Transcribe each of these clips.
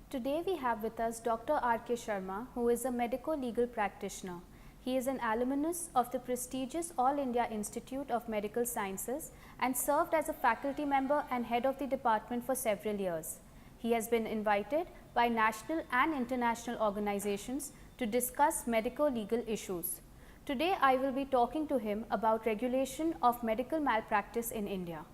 Today we have with us Dr. R.K. Sharma, who is a medico-legal practitioner. He is an alumnus of the prestigious All India Institute of Medical Sciences and served as a faculty member and head of the department for several years. He has been invited by national and international organizations to discuss medico-legal issues. Today I will be talking to him about regulation of medical malpractice in India.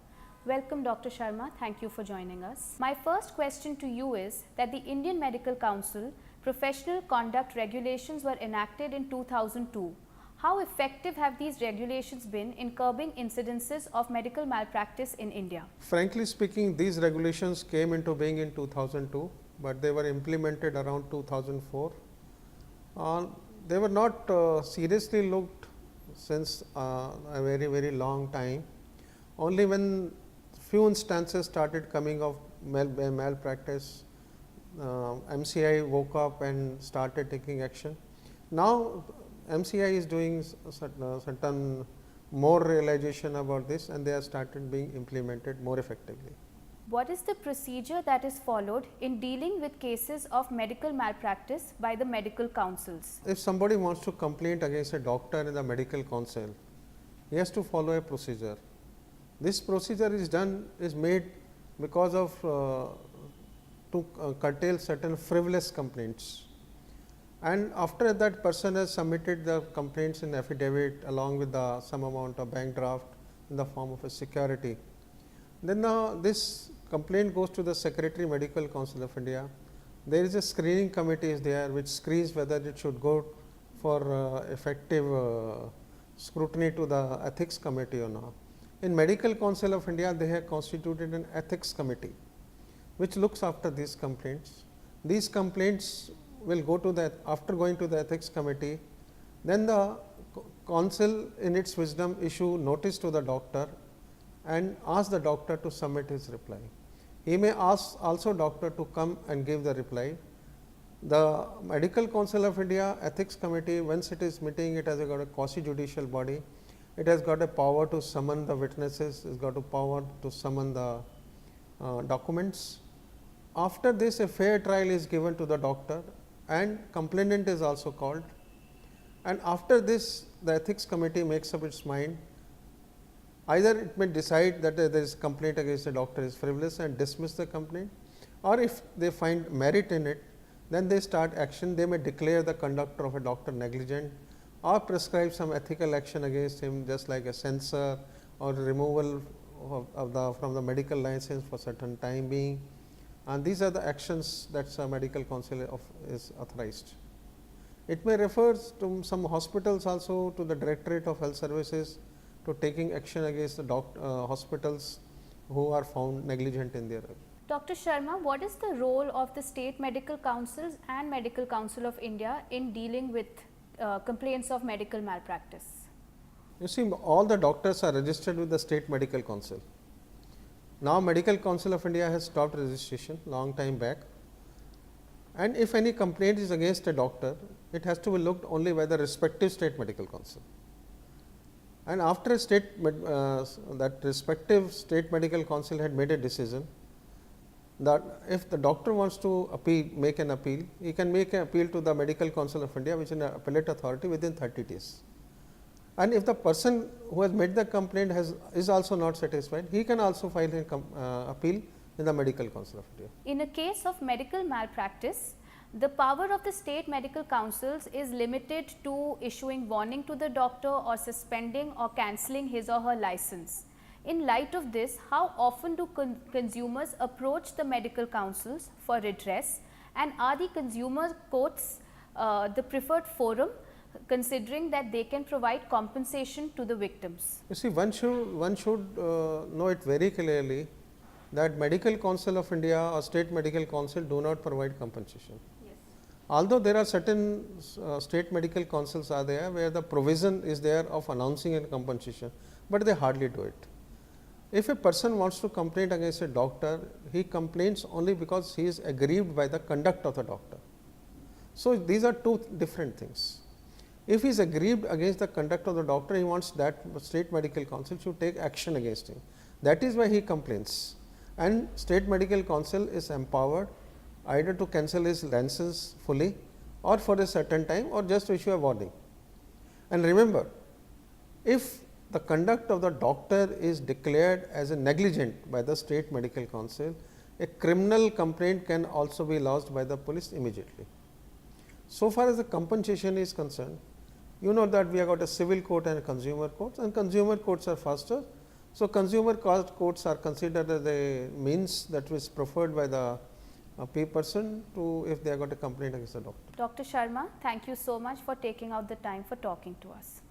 Welcome Dr. Sharma, thank you for joining us. My first question to you is that the Indian Medical Council Professional Conduct Regulations were enacted in 2002. How effective have these regulations been in curbing incidences of medical malpractice in India? Frankly speaking, these regulations came into being in 2002, but they were implemented around 2004. They were not seriously looked since a very long time. Only when few instances started coming of malpractice, MCI woke up and started taking action. Now, MCI is doing certain more realization about this, and they have started being implemented more effectively. What is the procedure that is followed in dealing with cases of medical malpractice by the medical councils? If somebody wants to complain against a doctor in the medical council, he has to follow a procedure. This procedure is made because of to curtail certain frivolous complaints, and after that person has submitted the complaints in affidavit along with some amount of bank draft in the form of a security, then this complaint goes to the Secretary Medical Council of India. There is a screening committee is there which screens whether it should go for effective scrutiny to the ethics committee or not. In Medical Council of India, they have constituted an ethics committee which looks after these complaints. These complaints will go to after going to the ethics committee, then the council in its wisdom issue notice to the doctor and ask the doctor to submit his reply. He may ask also doctor to come and give the reply. The Medical Council of India ethics committee, once it is meeting, it has got a quasi judicial body. It has got a power to summon the witnesses, it has got a power to summon the documents. After this, a fair trial is given to the doctor and complainant is also called, and after this the ethics committee makes up its mind. Either it may decide that there is complaint against the doctor is frivolous and dismiss the complaint, or if they find merit in it, then they start action. They may declare the conduct of a doctor negligent or prescribe some ethical action against him, just like a censure or removal from the medical license for certain time being, and these are the actions that medical council is authorized. It may refer to some hospitals also to the Directorate of Health Services to taking action against the hospitals who are found negligent in their. Dr. Sharma, what is the role of the state medical councils and Medical Council of India in dealing with complaints of medical malpractice? You see, all the doctors are registered with the State Medical Council. Now, Medical Council of India has stopped registration long time back, and if any complaint is against a doctor, it has to be looked only by the respective State Medical Council. And after that respective State Medical Council had made a decision that if the doctor wants to make an appeal, he can make an appeal to the Medical Council of India, which is an appellate authority, within 30 days. And if the person who has made the complaint is also not satisfied, he can also file an appeal in the Medical Council of India. In a case of medical malpractice, the power of the state medical councils is limited to issuing warning to the doctor or suspending or cancelling his or her license. In light of this, how often do consumers approach the medical councils for redress, and are the consumer courts the preferred forum, considering that they can provide compensation to the victims? You see, one should know it very clearly that Medical Council of India or State Medical Council do not provide compensation. Yes. Although there are certain state medical councils are there where the provision is there of announcing a compensation, but they hardly do it. If a person wants to complain against a doctor, he complains only because he is aggrieved by the conduct of the doctor. So, these are two different things. If he is aggrieved against the conduct of the doctor, he wants that state medical council should take action against him. That is why he complains, and state medical council is empowered either to cancel his license fully or for a certain time, or just issue a warning. And remember, if the conduct of the doctor is declared as a negligent by the state medical council, a criminal complaint can also be lodged by the police immediately. So far as the compensation is concerned, you know that we have got a civil court and a consumer courts, and consumer courts are faster. So, consumer courts are considered as a means that was preferred by the pay person to, if they have got a complaint against the doctor. Dr. Sharma, thank you so much for taking out the time for talking to us.